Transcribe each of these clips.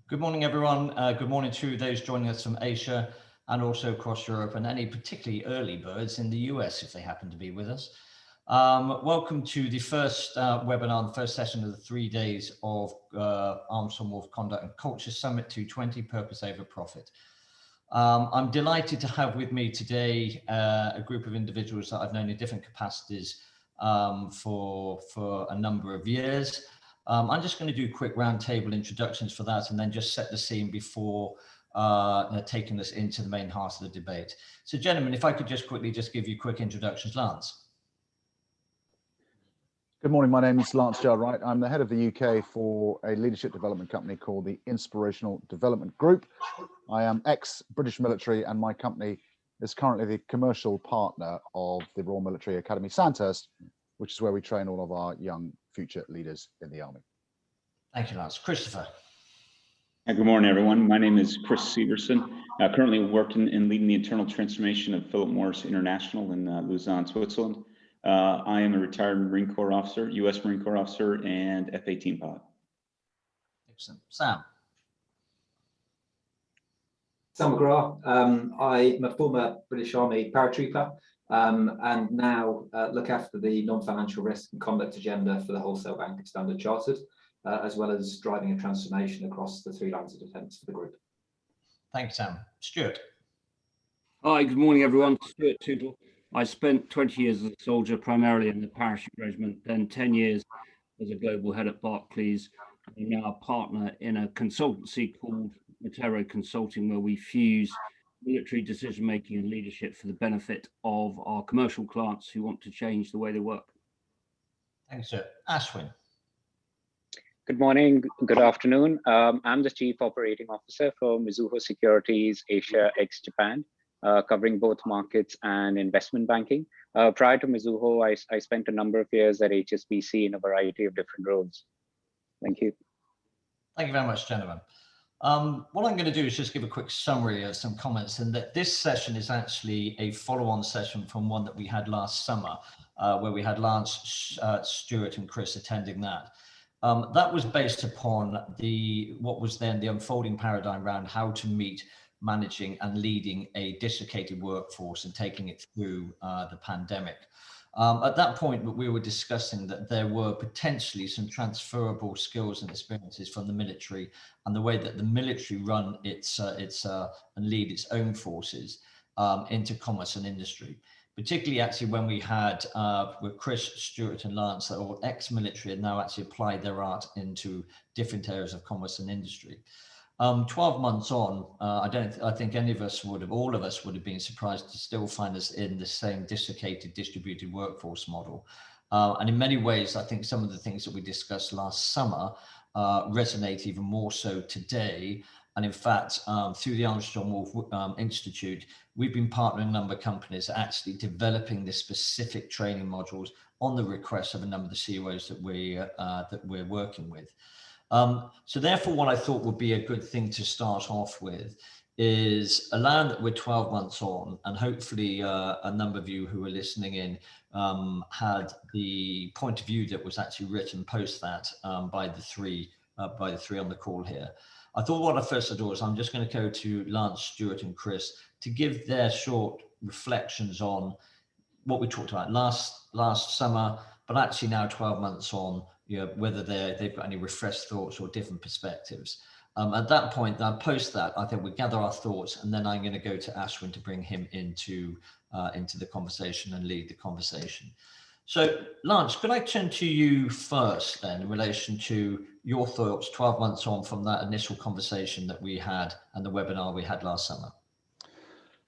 Good morning, everyone. Good morning to those joining us from Asia and also across Europe, and any particularly early birds in the US if they happen to be with us. Welcome to the first webinar, the first session of the 3 days of Armstrong Wolf Conduct and Culture Summit 220, Purpose Over Profit. I'm delighted to have with me today a group of individuals that I've known in different capacities for a number of years. I'm just going to do quick roundtable introductions for that and then just set the scene before taking us into the main heart of the debate. So gentlemen, if I could just quickly just give you quick introductions. Lance. Good morning, my name is Lance Jarwright. I'm the head of the UK for a leadership development company called the Inspirational Development Group. I am ex-British military and my company is currently the commercial partner of the Royal Military Academy Sandhurst, which is where we train all of our young future leaders in the Army. Thank you, Lance. Christopher. Good morning, everyone. My name is Chris Severson. Currently working and leading the internal transformation of Philip Morris International in Lausanne, Switzerland. I am a retired Marine Corps officer, U.S. Marine Corps officer, and F-18 pilot. Excellent. Sam. Sam McGrath. I'm a former British Army paratrooper and now look after the non-financial risk and conduct agenda for the Wholesale Bank of Standard Chartered, as well as driving a transformation across the 3 lines of defence for the group. Thanks, Sam. Stuart. Hi, good morning, everyone. Stuart Tootle. I spent 20 years as a soldier, primarily in the parachute regiment, then 10 years as a global head at Barclays. I'm now a partner in a consultancy called Matero Consulting, where we fuse military decision-making and leadership for the benefit of our commercial clients who want to change the way they work. Thanks, sir. Ashwin. Good morning, good afternoon. I'm the Chief Operating Officer for Mizuho Securities Asia ex-Japan, covering both markets and investment banking. Prior to Mizuho, I spent a number of years at HSBC in a variety of different roles. Thank you. Thank you very much, gentlemen. What I'm going to do is just give a quick summary of some comments, and that this session is actually a follow-on session from one that we had last summer, where we had Lance, Stuart and Chris attending that. That was based upon what was then the unfolding paradigm around how to meet, managing and leading a dislocated workforce and taking it through the pandemic. At that point, we were discussing that there were potentially some transferable skills and experiences from the military and the way that the military run its and lead its own forces into commerce and industry. Particularly actually when we had with Chris, Stuart and Lance that were ex-military and now actually applied their art into different areas of commerce and industry. 12 months on, I think any of us all of us would have been surprised to still find us in the same dislocated distributed workforce model. And in many ways, I think some of the things that we discussed last summer resonate even more so today. And in fact, through the Armstrong Wolf Institute, we've been partnering a number of companies actually developing the specific training modules on the request of a number of the CEOs that we're working with. So therefore, what I thought would be a good thing to start off with is allowing that we're 12 months on, and hopefully a number of you who are listening in had the point of view that was actually written post that by the three on the call here. I thought what I first do is I'm just going to go to Lance, Stuart and Chris to give their short reflections on what we talked about last summer, but actually now 12 months on, whether they've got any refreshed thoughts or different perspectives. At that point, post that, I think we gather our thoughts, and then I'm going to go to Ashwin to bring him into the conversation and lead the conversation. So, Lance, could I turn to you first then in relation to your thoughts 12 months on from that initial conversation that we had and the webinar we had last summer?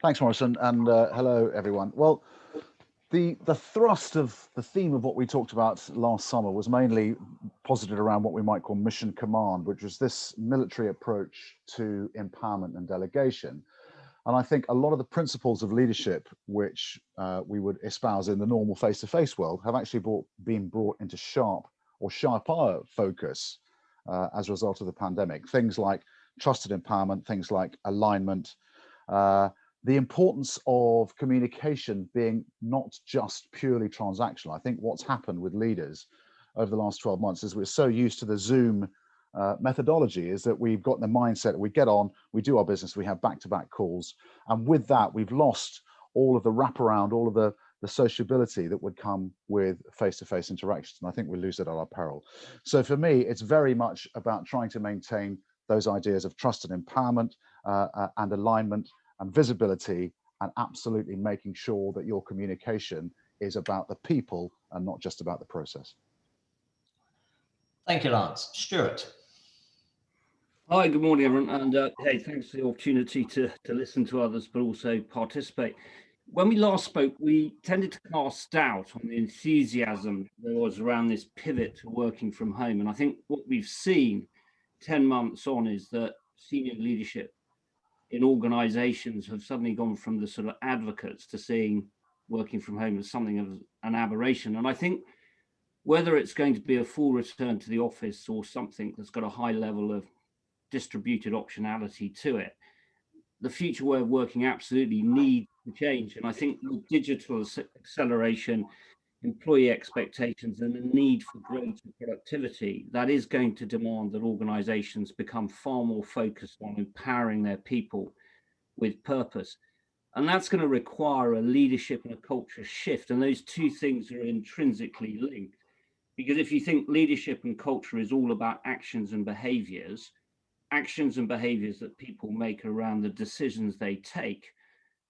Thanks, Morrison, and hello, everyone. Well, the thrust of the theme of what we talked about last summer was mainly posited around what we might call mission command, which was this military approach to empowerment and delegation. And I think a lot of the principles of leadership, which we would espouse in the normal face-to-face world, have actually been brought into sharper focus as a result of the pandemic. Things like trusted empowerment, things like alignment, the importance of communication being not just purely transactional. I think what's happened with leaders over the last 12 months is we're so used to the Zoom methodology, is that we've got the mindset that we get on, we do our business, we have back-to-back calls, and with that we've lost all of the wraparound, all of the sociability that would come with face-to-face interactions, and I think we lose it at our peril. So for me, it's very much about trying to maintain those ideas of trust and empowerment, and alignment and visibility, and absolutely making sure that your communication is about the people and not just about the process. Thank you, Lance. Stuart. Hi, good morning, everyone. And hey, thanks for the opportunity to listen to others, but also participate. When we last spoke, we tended to cast doubt on the enthusiasm there was around this pivot to working from home. And I think what we've seen 10 months on is that senior leadership in organizations have suddenly gone from the sort of advocates to seeing working from home as something of an aberration. And I think whether it's going to be a full return to the office or something that's got a high level of distributed optionality to it, the future way of working absolutely needs to change. And I think with digital acceleration, employee expectations, and the need for greater productivity, that is going to demand that organizations become far more focused on empowering their people with purpose. And that's going to require a leadership and a culture shift. And those two things are intrinsically linked. Because if you think leadership and culture is all about actions and behaviors that people make around the decisions they take.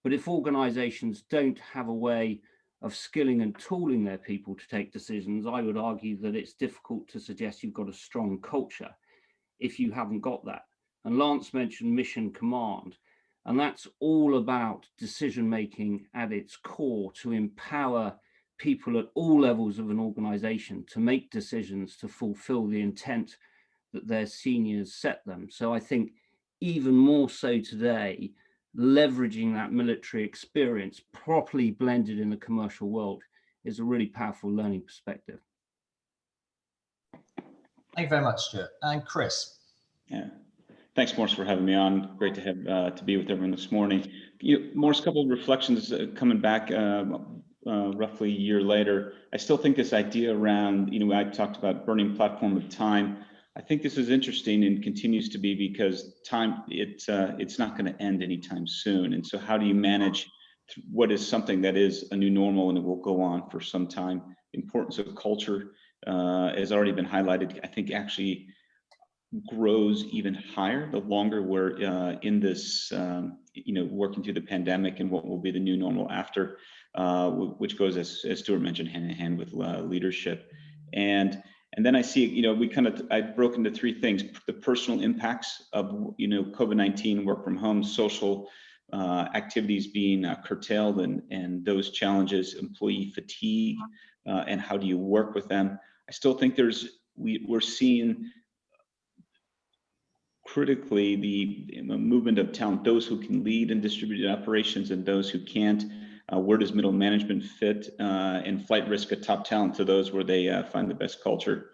But if organizations don't have a way of skilling and tooling their people to take decisions, I would argue that it's difficult to suggest you've got a strong culture if you haven't got that. And Lance mentioned mission command, and that's all about decision making at its core to empower people at all levels of an organization to make decisions to fulfill the intent that their seniors set them. So I think even more so today, leveraging that military experience properly blended in the commercial world is a really powerful learning perspective. Thank you very much, Stuart. And Chris. Yeah, thanks, Morris, for having me on. Great to have to be with everyone this morning. Morris, a couple of reflections coming back roughly a year later. I still think this idea around, I talked about burning platform of time. I think this is interesting and continues to be because time, it's not going to end anytime soon. And so how do you manage what is something that is a new normal and it will go on for some time? The importance of culture has already been highlighted, I think actually grows even higher the longer we're in this, working through the pandemic and what will be the new normal after, which goes, as Stuart mentioned, hand in hand with leadership. And then I see, I broke into three things: the personal impacts of, COVID-19, work from home, social activities being curtailed, and those challenges, employee fatigue, and how do you work with them? I still think we're seeing critically the movement of talent, those who can lead in distributed operations and those who can't. Where does middle management fit, and flight risk of top talent to those where they find the best culture?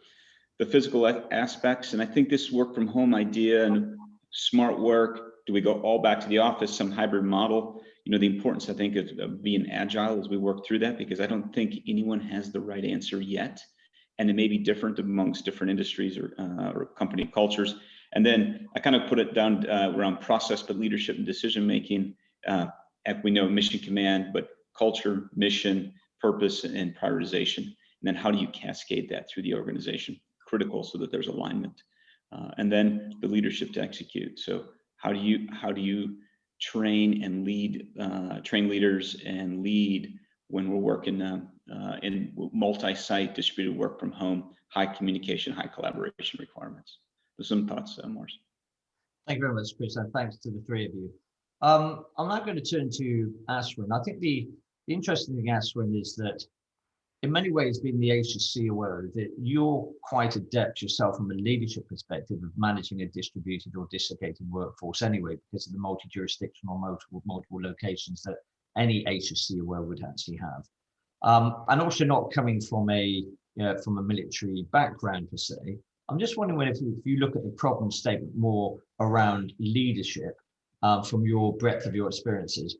The physical aspects, and I think this work from home idea and smart work, do we go all back to the office, some hybrid model? The importance, I think, of being agile as we work through that, because I don't think anyone has the right answer yet. And it may be different amongst different industries or company cultures. And then I kind of put it down around process, but leadership and decision making. We know mission command, but culture, mission, purpose, and prioritization. And then how do you cascade that through the organization? Critical so that there's alignment. And then the leadership to execute. So how do you train and lead, train leaders and lead when we're working in multi-site distributed work from home, high communication, high collaboration requirements? There's some thoughts, Morris. Thank you very much, Chris, and thanks to the three of you. I'm now going to turn to Ashwin. I think the interesting thing, Ashwin, is that in many ways, being the COO, that you're quite adept yourself from a leadership perspective of managing a distributed or dislocated workforce anyway, because of the multi-jurisdictional, multiple locations that any COO would actually have. And also not coming from a military background per se. I'm just wondering if you look at the problem statement more around leadership, from your breadth of your experiences,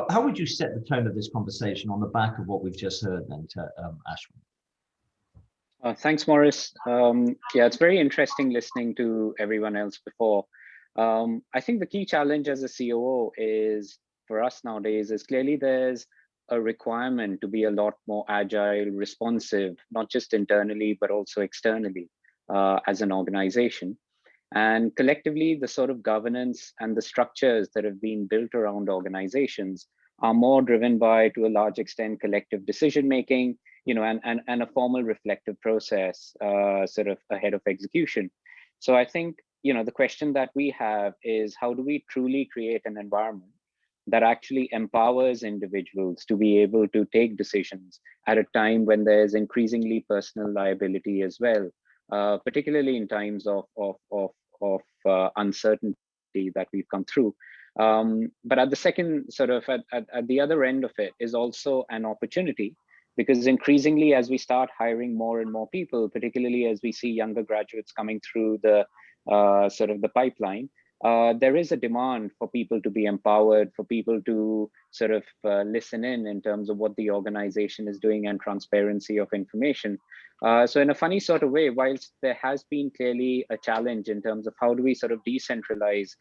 how would you set the tone of this conversation on the back of what we've just heard then, Ashwin? Thanks, Maurice. Yeah, it's very interesting listening to everyone else before. I think the key challenge as a COO is for us nowadays is clearly there's a requirement to be a lot more agile, responsive, not just internally, but also externally as an organization. And collectively, the sort of governance and the structures that have been built around organizations are more driven by, to a large extent, collective decision making, and a formal reflective process sort of ahead of execution. So I think, the question that we have is how do we truly create an environment that actually empowers individuals to be able to take decisions at a time when there's increasingly personal liability as well, particularly in times of uncertainty that we've come through. But at the second sort of at the other end of it is also an opportunity, because increasingly as we start hiring more and more people, particularly as we see younger graduates coming through the sort of the pipeline, there is a demand for people to be empowered, for people to sort of listen in terms of what the organization is doing and transparency of information. So in a funny sort of way, whilst there has been clearly a challenge in terms of how do we sort of decentralize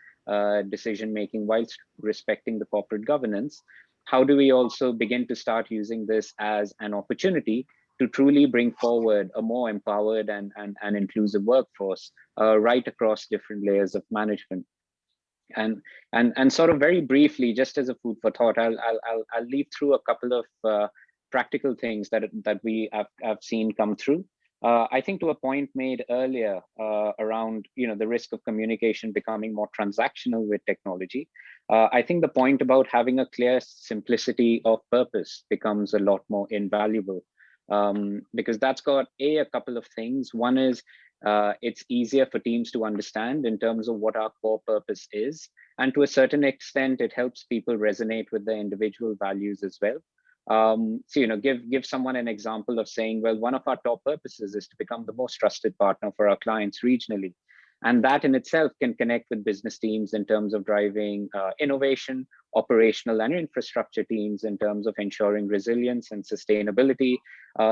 decision making whilst respecting the corporate governance, how do we also begin to start using this as an opportunity to truly bring forward a more empowered and inclusive workforce right across different layers of management. And sort of very briefly, just as a food for thought, I'll leave through a couple of practical things that we have seen come through. I think to a point made earlier around the risk of communication becoming more transactional with technology, I think the point about having a clear simplicity of purpose becomes a lot more invaluable, because that's got a couple of things. One is it's easier for teams to understand in terms of what our core purpose is, and to a certain extent it helps people resonate with their individual values as well. So give someone an example of saying, well, one of our top purposes is to become the most trusted partner for our clients regionally, and that in itself can connect with business teams in terms of driving innovation, operational and infrastructure teams in terms of ensuring resilience and sustainability,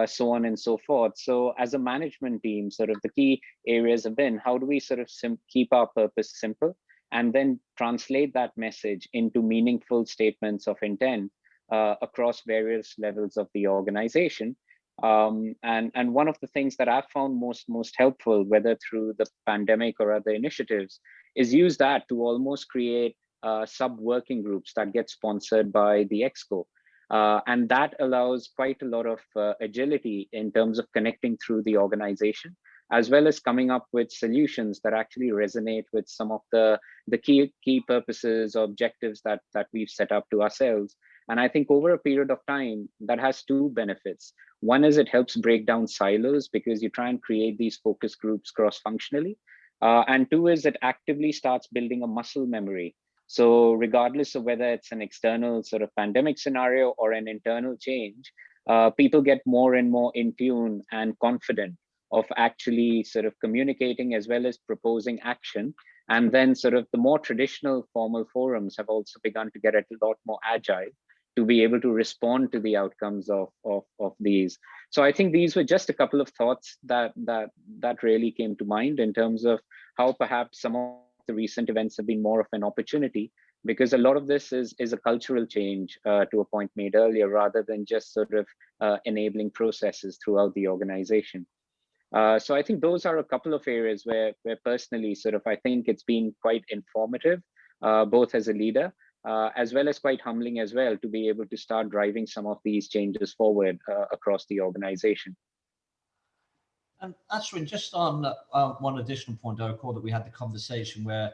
so on and so forth. So as a management team, sort of the key areas have been, how do we sort of keep our purpose simple and then translate that message into meaningful statements of intent across various levels of the organization. And one of the things that I've found most helpful, whether through the pandemic or other initiatives, is use that to almost create sub-working groups that get sponsored by the Exco. And that allows quite a lot of agility in terms of connecting through the organization, as well as coming up with solutions that actually resonate with some of the key purposes or objectives that we've set up to ourselves. And I think over a period of time, that has two benefits. One is it helps break down silos because you try and create these focus groups cross-functionally. And two is it actively starts building a muscle memory. So regardless of whether it's an external sort of pandemic scenario or an internal change, people get more and more in tune and confident of actually sort of communicating as well as proposing action. And then sort of the more traditional formal forums have also begun to get a lot more agile to be able to respond to the outcomes of these. So I think these were just a couple of thoughts that really came to mind in terms of how perhaps some of the recent events have been more of an opportunity, because a lot of this is a cultural change to a point made earlier, rather than just sort of enabling processes throughout the organization. So I think those are a couple of areas where personally sort of I think it's been quite informative, both as a leader, as well as quite humbling as well, to be able to start driving some of these changes forward across the organization. And Ashwin, just on one additional point, I recall that we had the conversation where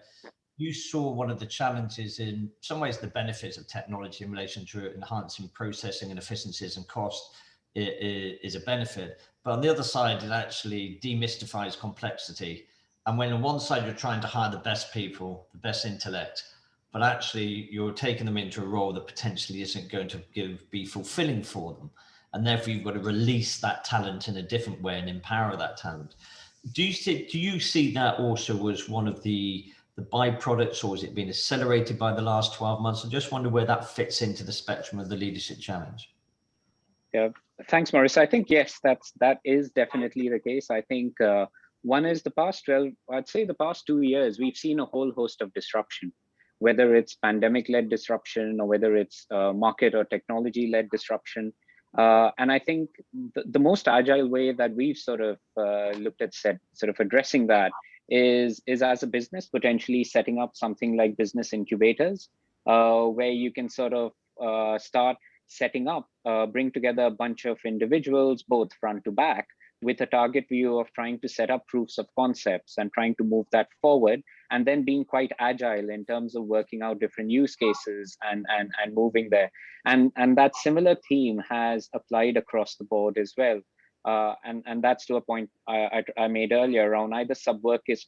you saw one of the challenges, in some ways the benefits of technology in relation to enhancing processing and efficiencies and cost is a benefit. But on the other side, it actually demystifies complexity. And when on one side you're trying to hire the best people, the best intellect, but actually you're taking them into a role that potentially isn't going to be fulfilling for them. And therefore you've got to release that talent in a different way and empower that talent. Do you see that also was one of the byproducts, or has it been accelerated by the last 12 months? I just wonder where that fits into the spectrum of the leadership challenge. Yeah, thanks, Maurice. I think, yes, that is definitely the case. I think one is I'd say the past 2 years, we've seen a whole host of disruption, whether it's pandemic-led disruption or whether it's market or technology-led disruption. And I think the most agile way that we've sort of looked at sort of addressing that is as a business, potentially setting up something like business incubators, where you can sort of start setting up, bring together a bunch of individuals, both front to back, with a target view of trying to set up proofs of concepts and trying to move that forward, and then being quite agile in terms of working out different use cases and moving there. And that similar theme has applied across the board as well. And that's to a point I made earlier around either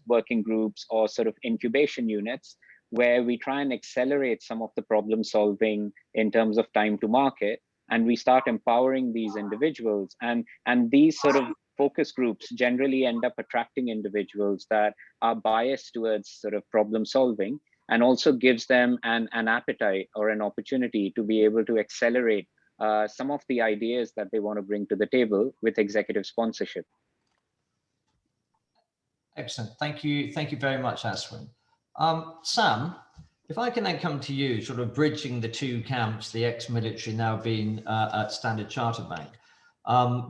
working groups or sort of incubation units, where we try and accelerate some of the problem solving in terms of time to market, and we start empowering these individuals. And these sort of focus groups generally end up attracting individuals that are biased towards sort of problem solving, and also gives them an appetite or an opportunity to be able to accelerate some of the ideas that they want to bring to the table with executive sponsorship. Excellent. Thank you very much, Ashwin. Sam, if I can then come to you, sort of bridging the two camps, the ex-military now being at Standard Chartered Bank,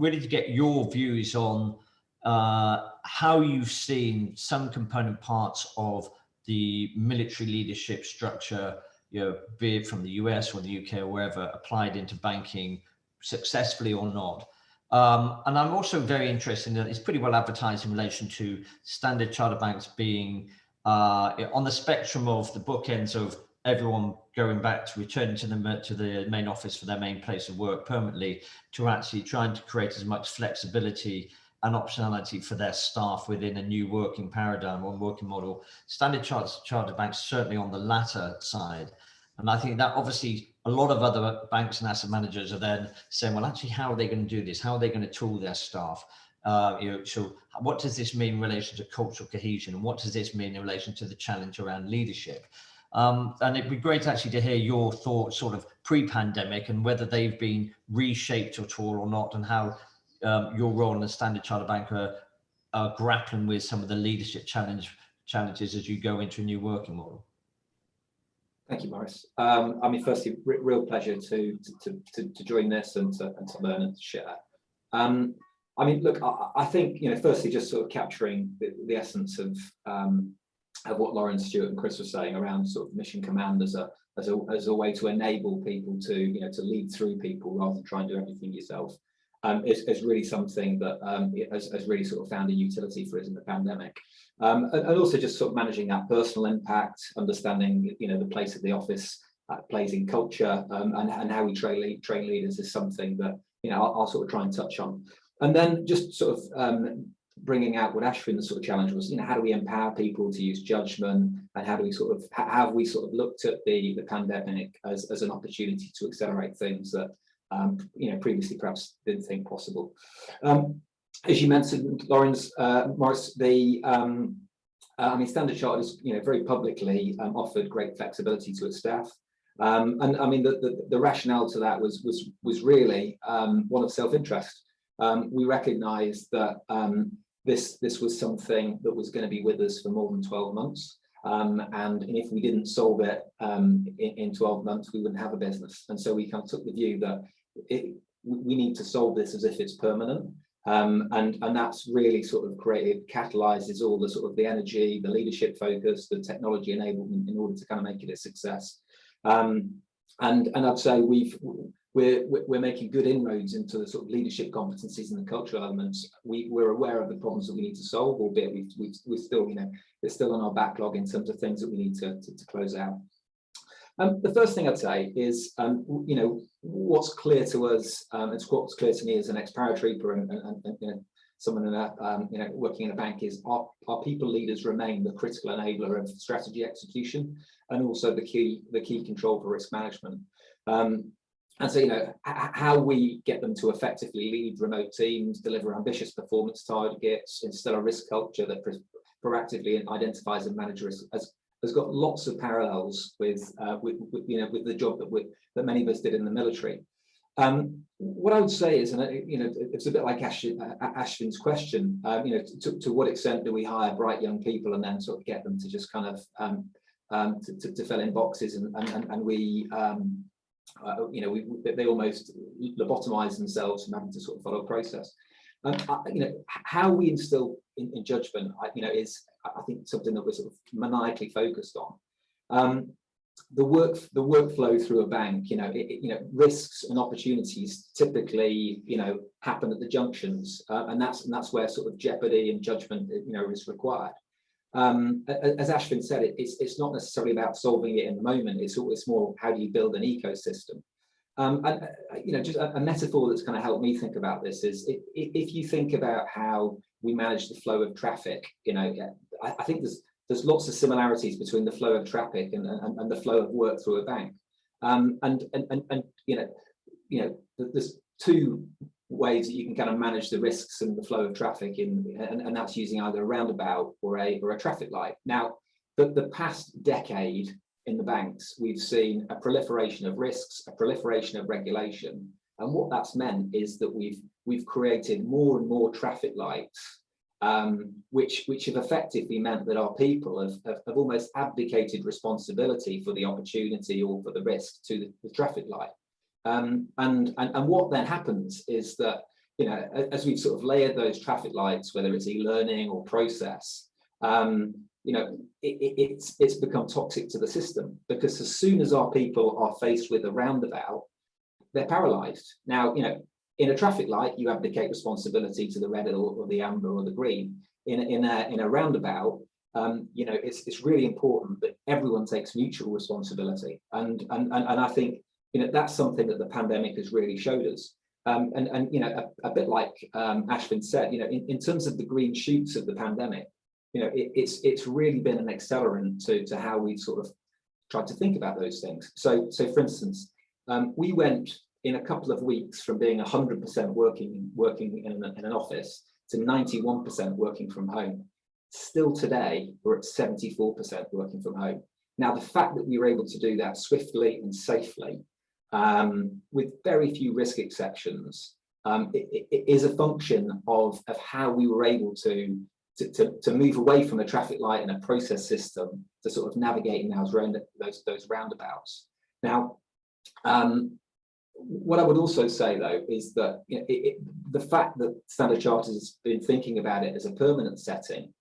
really to get your views on how you've seen some component parts of the military leadership structure, be it from the US or the UK or wherever, applied into banking successfully or not. And I'm also very interested in that it's pretty well advertised in relation to Standard Chartered Banks being on the spectrum of the bookends of everyone going back to returning to the main office for their main place of work permanently, to actually trying to create as much flexibility and optionality for their staff within a new working paradigm or working model. Standard Chartered Banks certainly on the latter side. And I think that obviously a lot of other banks and asset managers are then saying, well, actually, how are they going to do this? How are they going to tool their staff? So what does this mean in relation to cultural cohesion? And what does this mean in relation to the challenge around leadership? And it'd be great actually to hear your thoughts sort of pre-pandemic and whether they've been reshaped at all or not, and how your role in the Standard Chartered Bank are grappling with some of the leadership challenges as you go into a new working model. Thank you, Maurice. I mean, firstly, real pleasure to join this and to learn and to share. I mean, look, I think, firstly, just sort of capturing the essence of what Lauren, Stuart, and Chris were saying around sort of mission command as a way to enable people to lead through people rather than try and do everything yourself. Is really something that has really sort of found a utility for us in the pandemic, and also just sort of managing that personal impact, understanding the place of the office plays in culture, and how we train leaders is something that I'll sort of try and touch on, and then just sort of bringing out what Ashwin's sort of challenge was. How do we empower people to use judgment, and how we sort of looked at the pandemic as an opportunity to accelerate things that previously perhaps didn't think possible. As you mentioned, Maurice, I mean, Standard Chartered is very publicly offered great flexibility to its staff, and I mean the rationale to that was really one of self-interest. We recognised that this was something that was going to be with us for more than 12 months. And if we didn't solve it in 12 months, we wouldn't have a business. And so we kind of took the view that we need to solve this as if it's permanent. And that's really sort of catalyzes all the sort of the energy, the leadership focus, the technology enablement in order to kind of make it a success. And I'd say we're making good inroads into the sort of leadership competencies and the cultural elements. We're aware of the problems that we need to solve, albeit we're still, it's still on our backlog in terms of things that we need to close out. The first thing I'd say is, what's clear to us, it's what's clear to me as an ex-paratrooper and someone in working in a bank, is our people leaders remain the critical enabler of strategy execution, and also the key control for risk management. And so, how we get them to effectively lead remote teams, deliver ambitious performance targets, instill a risk culture that proactively identifies and manages risk, has got lots of parallels with the job that many of us did in the military. What I would say is, and you know, it's a bit like Ashvin's question. You know, to what extent do we hire bright young people and then sort of get them to just kind of to fill in boxes, and we you know, they almost lobotomize themselves from having to sort of follow a process. You know, how we instill in judgment, you know, is I think something that we're sort of maniacally focused on. The workflow through a bank, you know, you know, risks and opportunities typically, you know, happen at the junctions, and that's where sort of jeopardy and judgment, you know, is required. As Ashvin said, it's not necessarily about solving it in the moment. It's more how do you build an ecosystem. And you know, just a metaphor that's kind of helped me think about this is if you think about how we manage the flow of traffic, you know, I think there's lots of similarities between the flow of traffic and the flow of work through a bank. And you know, there's two ways that you can kind of manage the risks and the flow of traffic and that's using either a roundabout or a traffic light. Now, the past decade in the banks, we've seen a proliferation of risks, a proliferation of regulation, and what that's meant is that we've created more and more traffic lights, which have effectively meant that our people have almost abdicated responsibility for the opportunity or for the risk to the traffic light. And what then happens is that, you know, as we've sort of layered those traffic lights, whether it's e-learning or process, you know, it's become toxic to the system, because as soon as our people are faced with a roundabout, they're paralyzed. Now, you know, in a traffic light, you abdicate responsibility to the red or the amber or the green. In a roundabout, you know, it's really important that everyone takes mutual responsibility, and I think, you know, that's something that the pandemic has really showed us. And you know, a bit like Ashvin said, you know, in terms of the green shoots of the pandemic, you know, it's really been an accelerant to how we've sort of tried to think about those things. So for instance, we went in a couple of weeks from being 100% working in an office to 91% working from home. Still today, we're at 74% working from home. Now, the fact that we were able to do that swiftly and safely, with very few risk exceptions, it is a function of how we were able to move away from a traffic light and a process system to sort of navigating those roundabouts. Now, what I would also say, though, is that, you know, the fact that Standard Chartered has been thinking about it as a permanent setting,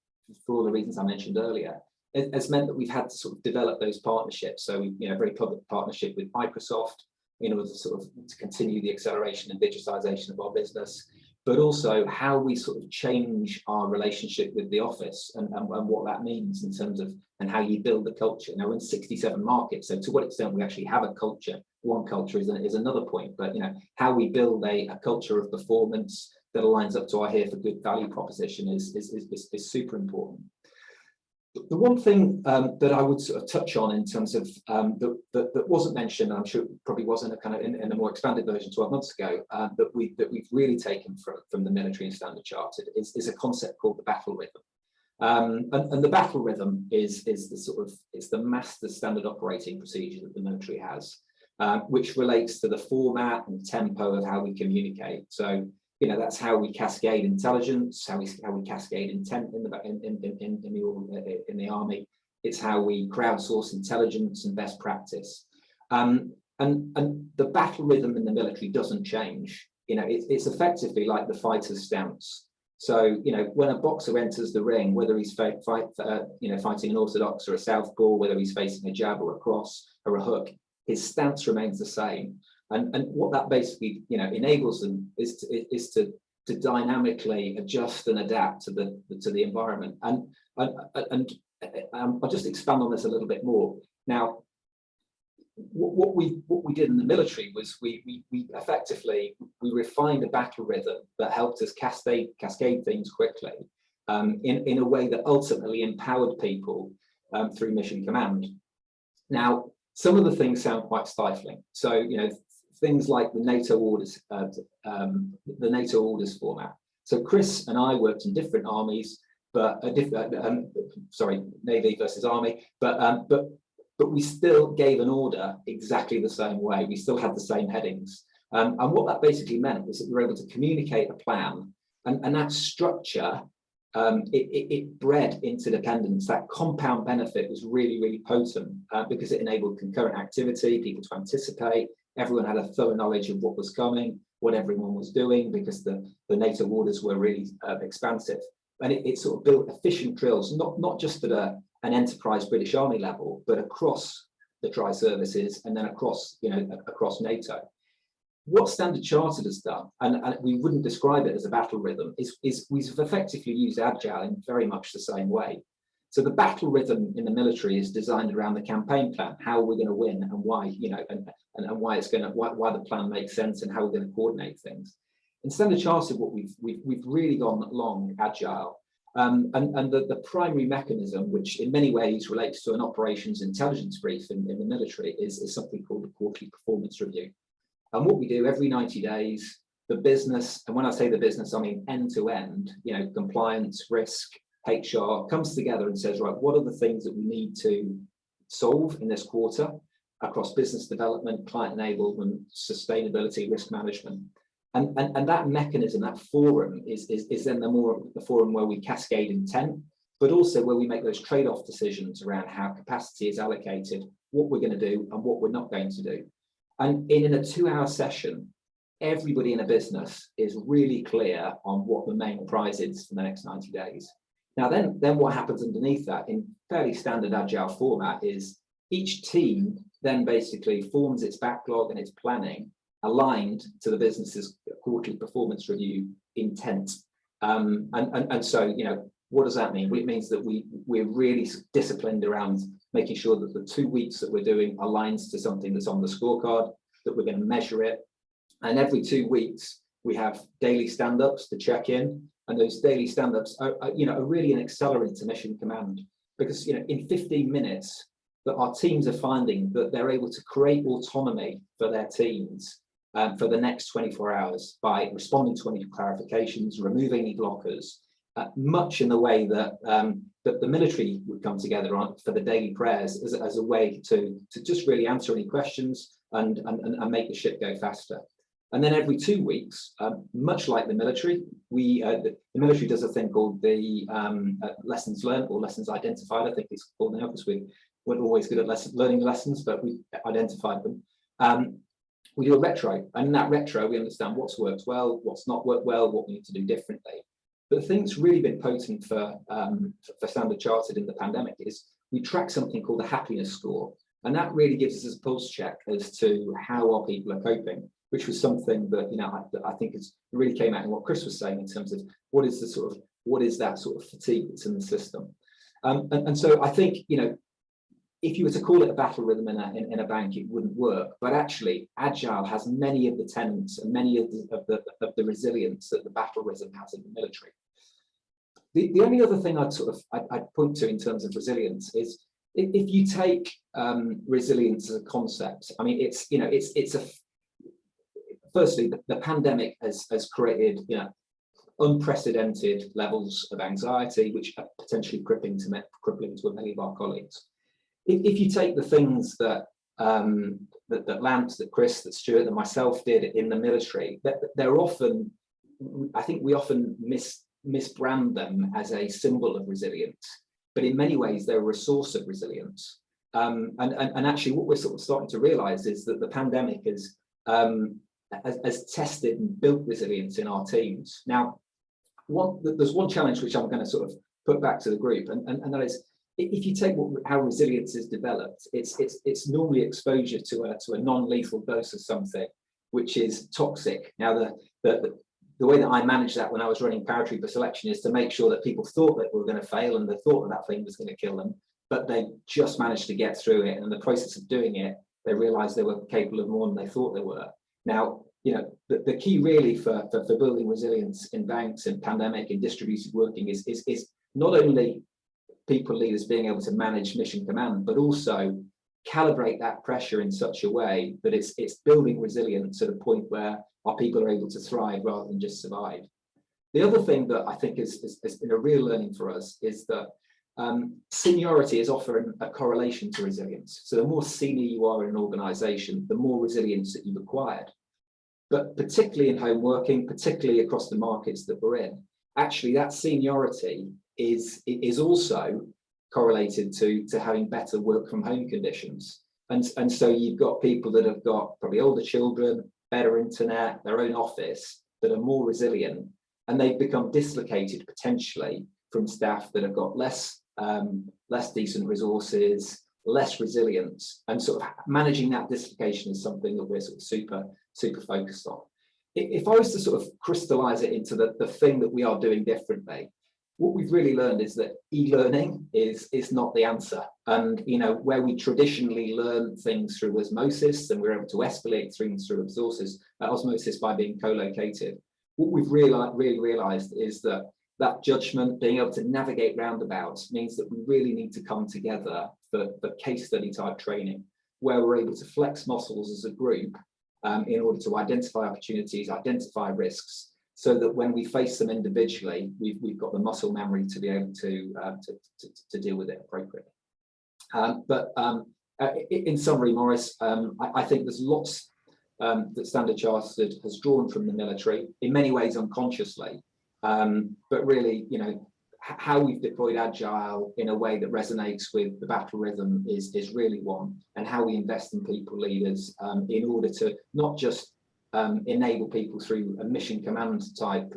for all the reasons I mentioned earlier, has meant that we've had to sort of develop those partnerships. So, you know, very public partnership with Microsoft in order to sort of to continue the acceleration and digitization of our business, but also how we sort of change our relationship with the office and what that means in terms of, and how you build the culture. Now, we're in 67 markets, so to what extent we actually have a culture, one culture is another point, but, you know, how we build a culture of performance that aligns up to our Here for Good value proposition is super important. The one thing that I would sort of touch on in terms of that wasn't mentioned, I'm sure it probably wasn't a kind of in a more expanded version 12 months ago, that we've really taken from the military and Standard Chartered is a concept called the battle rhythm. And the battle rhythm is the sort of, it's the master standard operating procedure that the military has, which relates to the format and tempo of how we communicate. So, you know, that's how we cascade intelligence, how we cascade intent in the army. It's how we crowdsource intelligence and best practice. And the battle rhythm in the military doesn't change. You know, it's effectively like the fighter's stance. So, you know, when a boxer enters the ring, whether he's fighting an orthodox or a southpaw, whether he's facing a jab or a cross or a hook, his stance remains the same. And what that basically, you know, enables them is to dynamically adjust and adapt to the environment. And I'll just expand on this a little bit more. Now, what we did in the military was we effectively refined a battle rhythm that helped us cascade things quickly, in a way that ultimately empowered people through mission command. Now, some of the things sound quite stifling. So, you know, things like the NATO orders, format. So Chris and I worked in different armies, but Navy versus Army, but we still gave an order exactly the same way. We still had the same headings. And what that basically meant was that we were able to communicate a plan, and that structure, it bred interdependence. That compound benefit was really, really potent because it enabled concurrent activity, people to anticipate. Everyone had a thorough knowledge of what was coming, what everyone was doing, because the NATO orders were really expansive. And it sort of built efficient drills, not just at an enterprise British Army level, but across the dry services and then across, across NATO. What Standard Chartered has done, and we wouldn't describe it as a battle rhythm, is we've effectively used Agile in very much the same way. So the battle rhythm in the military is designed around the campaign plan, how we're going to win and why, and why why the plan makes sense and how we're going to coordinate things. In Standard Chartered, what we've really gone along Agile, and the primary mechanism, which in many ways relates to an operations intelligence brief in the military, is something called the quarterly performance review. And what we do every 90 days, the business, and when I say the business, I mean end to end, compliance, risk, HR comes together and says, right, what are the things that we need to solve in this quarter across business development, client enablement, sustainability, risk management. And that mechanism, that forum is then the forum where we cascade intent, but also where we make those trade-off decisions around how capacity is allocated, what we're going to do and what we're not going to do. And in a 2-hour session, everybody in a business is really clear on what the main prize is for the next 90 days. Now, then what happens underneath that in fairly standard Agile format is each team then basically forms its backlog and its planning aligned to the business's quarterly performance review intent. And so, what does that mean? Well, it means that we're really disciplined around making sure that the 2 weeks that we're doing aligns to something that's on the scorecard, that we're going to measure it. And every 2 weeks, we have daily stand-ups to check in. And those daily stand-ups are really an accelerant to mission command. Because, in 15 minutes, that our teams are finding that they're able to create autonomy for their teams for the next 24 hours by responding to any clarifications, removing any blockers, much in the way that that the military would come together on for the daily prayers as a way to just really answer any questions and make the ship go faster. And then every 2 weeks, much like the military, the military does a thing called the lessons learned or lessons identified, I think it's called now, because we weren't always good at learning lessons, but we identified them. We do a retro, and in that retro, we understand what's worked well, what's not worked well, what we need to do differently. But the thing that's really been potent for Standard Chartered in the pandemic is we track something called the happiness score. And that really gives us a pulse check as to how our people are coping, which was something that, I think really came out in what Chris was saying in terms of what is that sort of fatigue that's in the system. And so I think, if you were to call it a battle rhythm in a bank, it wouldn't work. But actually, Agile has many of the tenets and many of the resilience that the battle rhythm has in the military. The only other thing I'd point to in terms of resilience is if you take resilience as a concept. I mean, firstly, the pandemic has created unprecedented levels of anxiety, which are potentially crippling to many of our colleagues. If you take the things that Lance, that Chris, that Stuart, and myself did in the military, they're often, I think we often misbrand them as a symbol of resilience, but in many ways they're a source of resilience. And actually, what we're sort of starting to realise is that the pandemic has tested and built resilience in our teams. Now, there's one challenge which I'm going to sort of put back to the group, and that is, if you take how resilience is developed, it's normally exposure to a non-lethal dose of something which is toxic. Now, the way that I managed that when I was running paratrooper selection is to make sure that people thought that we were going to fail and they thought that thing was going to kill them, but they just managed to get through it. And in the process of doing it, they realized they were capable of more than they thought they were. Now, the key really for building resilience in banks and pandemic and distributed working is not only people leaders being able to manage mission command, but also calibrate that pressure in such a way that it's building resilience at a point where our people are able to thrive rather than just survive. The other thing that I think has been a real learning for us is that seniority is offering a correlation to resilience. So the more senior you are in an organization, the more resilience that you've acquired. but particularly in home working, particularly across the markets that we're in, actually that seniority is also correlated to having better work from home conditions. And so you've got people that have got probably older children, better internet, their own office, that are more resilient, and they've become dislocated potentially from staff that have got less decent resources, less resilience, and sort of managing that dislocation is something that we're sort of super focused on. If I was to sort of crystallize it into the thing that we are doing differently, what we've really learned is that e-learning is not the answer. And, you know, where we traditionally learn things through osmosis, and we're able to escalate things through osmosis by being co-located, what we've really realized is that judgment, being able to navigate roundabouts, means that we really need to come together for case study type training, where we're able to flex muscles as a group in order to identify opportunities, identify risks, so that when we face them individually, we've got the muscle memory to be able to deal with it appropriately. In summary, Maurice, I think there's lots that Standard Chartered has drawn from the military, in many ways unconsciously, but really, you know, how we've deployed Agile in a way that resonates with the battle rhythm is really one, and how we invest in people leaders in order to not just enable people through a mission command type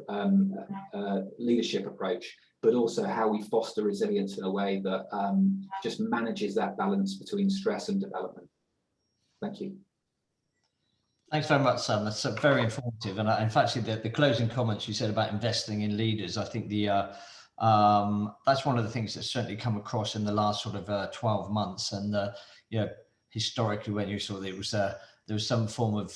leadership approach, but also how we foster resilience in a way that just manages that balance between stress and development. Thank you. Thanks very much, Sam. That's very informative. And in fact, the closing comments you said about investing in leaders, I think that's one of the things that's certainly come across in the last sort of 12 months. And you know, historically, when you saw there was some form of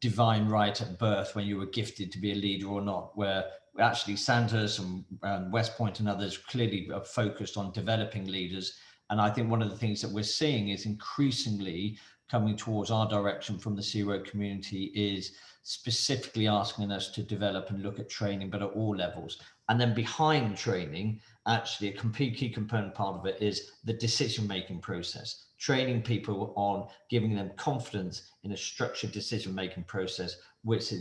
divine right at birth when you were gifted to be a leader or not, where actually Sandhurst and West Point and others clearly are focused on developing leaders. And I think one of the things that we're seeing is increasingly coming towards our direction from the CRO community is specifically asking us to develop and look at training, but at all levels. And then behind training, actually a key component part of it is the decision-making process, training people on giving them confidence in a structured decision-making process, which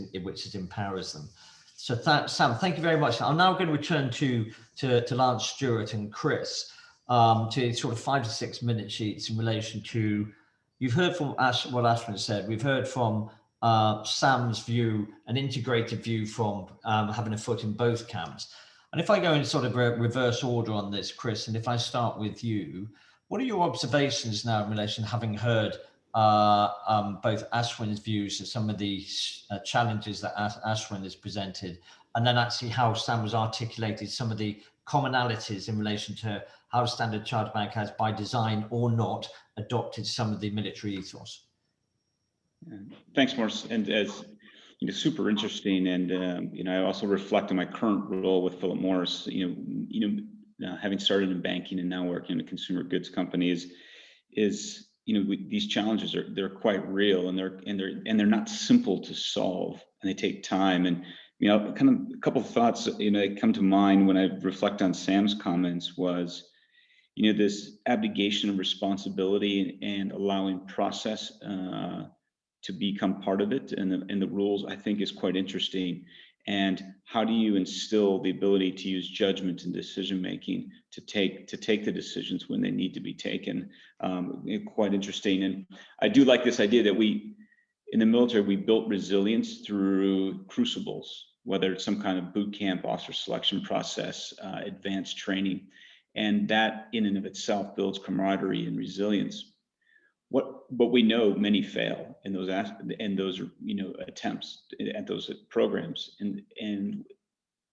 empowers them. So Sam, thank you very much. I'm now going to return to Lance, Stuart and Chris to sort of 5 to 6 minute sheets in relation to, you've heard from what Ashwin said, we've heard from Sam's view, an integrated view from having a foot in both camps. And if I go in sort of reverse order on this, Chris, and if I start with you, what are your observations now in relation, having heard both Ashwin's views of some of the challenges that Ashwin has presented, and then actually how Sam has articulated some of the commonalities in relation to how Standard Chartered Bank has, by design or not, adopted some of the military ethos? Thanks, Maurice. And as you know, super interesting. And you know, I also reflect on my current role with Philip Morris. Having started in banking and now working in a consumer goods company is these challenges they're quite real, and they're not simple to solve, and they take time. And kind of a couple of thoughts that come to mind when I reflect on Sam's comments was, this abdication of responsibility and allowing process to become part of it, and the rules, I think, is quite interesting. And how do you instill the ability to use judgment and decision making to take the decisions when they need to be taken? Quite interesting. And I do like this idea that in the military, we built resilience through crucibles, whether it's some kind of boot camp, officer selection process, advanced training, and that in and of itself builds camaraderie and resilience. But we know many fail in those attempts at those programs, and in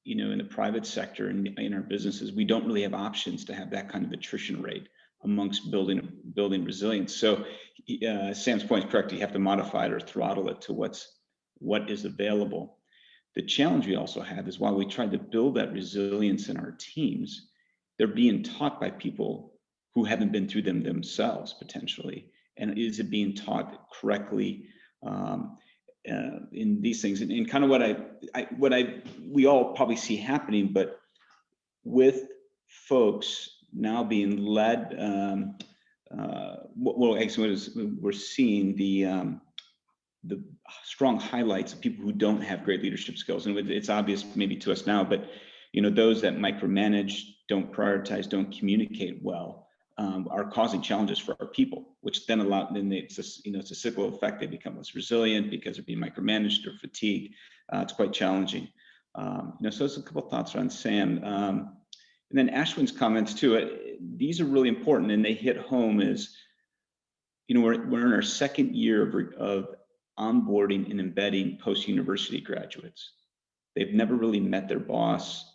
the private sector and in our businesses, we don't really have options to have that kind of attrition rate amongst building resilience. So Sam's point is correct. You have to modify it or throttle it to what is available. The challenge we also have is, while we try to build that resilience in our teams, they're being taught by people who haven't been through them themselves potentially. And is it being taught correctly in these things? And kind of what we all probably see happening, but with folks now being led, we're seeing the the strong highlights of people who don't have great leadership skills. And it's obvious maybe to us now, but those that micromanage, don't prioritize, don't communicate well, are causing challenges for our people, which then it's a cyclical effect. They become less resilient because they're being micromanaged or fatigued. It's quite challenging. So there's a couple of thoughts on Sam. And then Ashwin's comments too, these are really important, and they hit home as, we're in our second year of onboarding and embedding post-university graduates. They've never really met their boss.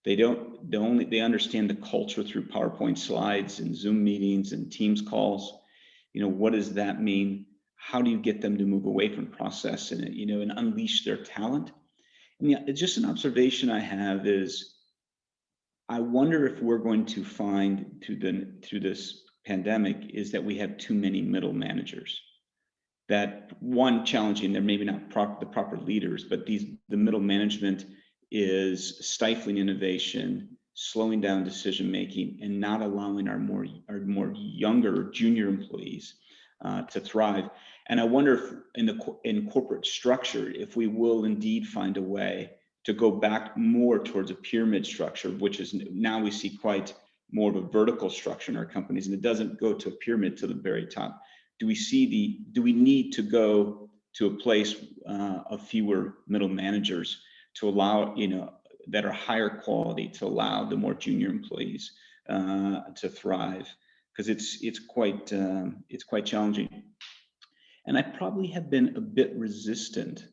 They understand the culture through PowerPoint slides and Zoom meetings and Teams calls. What does that mean? How do you get them to move away from process and unleash their talent? And just an observation I have is, I wonder if we're going to find through this pandemic is that we have too many middle managers. That one, challenging, they're maybe not the proper leaders, but the middle management is stifling innovation, slowing down decision making, and not allowing our more younger junior employees to thrive. And I wonder if in corporate structure, if we will indeed find a way to go back more towards a pyramid structure, which is now we see quite more of a vertical structure in our companies, and it doesn't go to a pyramid to the very top. Do we need to go to a place of fewer middle managers to allow, that are higher quality, to allow the more junior employees to thrive? Because it's quite challenging. And I probably have been a bit resistant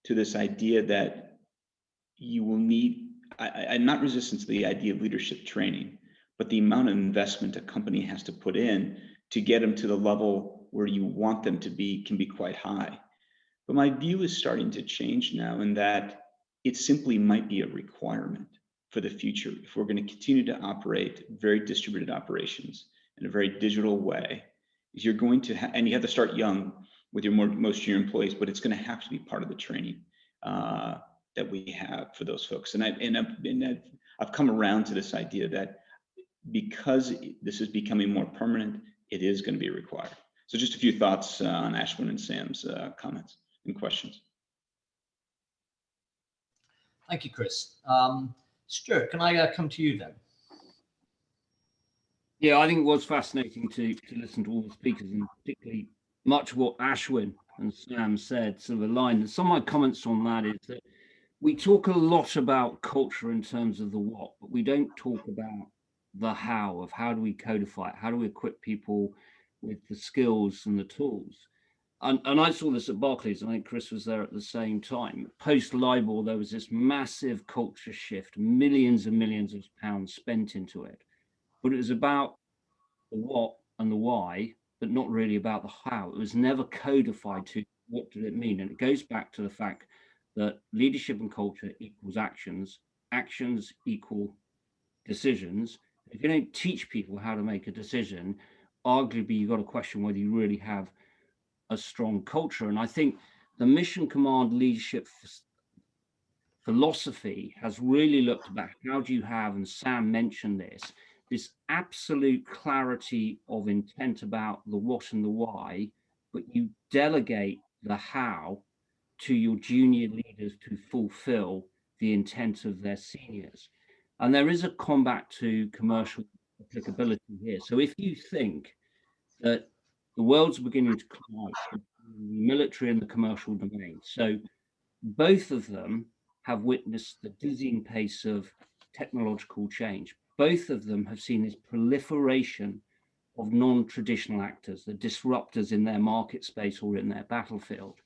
to this idea that you will need, I'm not resistant to the idea of leadership training, but the amount of investment a company has to put in to get them to the level where you want them to be can be quite high. But my view is starting to change now, in that it simply might be a requirement for the future. If we're going to continue to operate very distributed operations in a very digital way, is you're going to and you have to start young with your most junior employees, but it's going to have to be part of the training that we have for those folks. And I've come around to this idea that because this is becoming more permanent, it is going to be required. So just a few thoughts on Ashwin and Sam's comments and questions. Thank you, Chris. Stuart, can I come to you then? Yeah, I think it was fascinating to listen to all the speakers, and particularly much of what Ashwin and Sam said sort of aligned. And some of my comments on that is that we talk a lot about culture in terms of the what, but we don't talk about the how, of how do we codify it, how do we equip people with the skills and the tools. And I saw this at Barclays, and I think Chris was there at the same time. Post LIBOR, there was this massive culture shift, millions and millions of pounds spent into it. But it was about the what and the why, but not really about the how. It was never codified to what did it mean. And it goes back to the fact that leadership and culture equals actions, actions equal decisions. If you don't teach people how to make a decision, arguably you've got to question whether you really have a strong culture. And I think the mission command leadership philosophy has really looked about how do you have, and Sam mentioned this absolute clarity of intent about the what and the why, but you delegate the how to your junior leaders to fulfill the intent of their seniors. And there is a combat to commercial applicability here. So if you think that the world's beginning to collide, the military and the commercial domain, so both of them have witnessed the dizzying pace of technological change. Both of them have seen this proliferation of non-traditional actors, the disruptors in their market space or in their battlefield.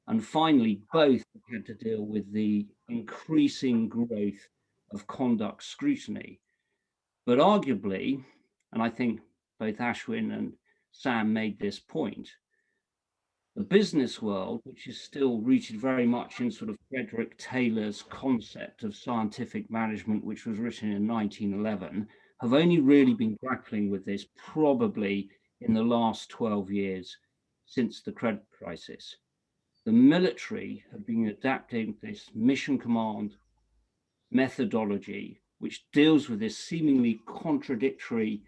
And finally, both have had to deal with the increasing growth of conduct scrutiny. But arguably, and I think both Ashwin and Sam made this point, the business world, which is still rooted very much in sort of Frederick Taylor's concept of scientific management, which was written in 1911, have only really been grappling with this probably in the last 12 years since the credit crisis. The military have been adapting this mission command methodology, which deals with this seemingly contradictory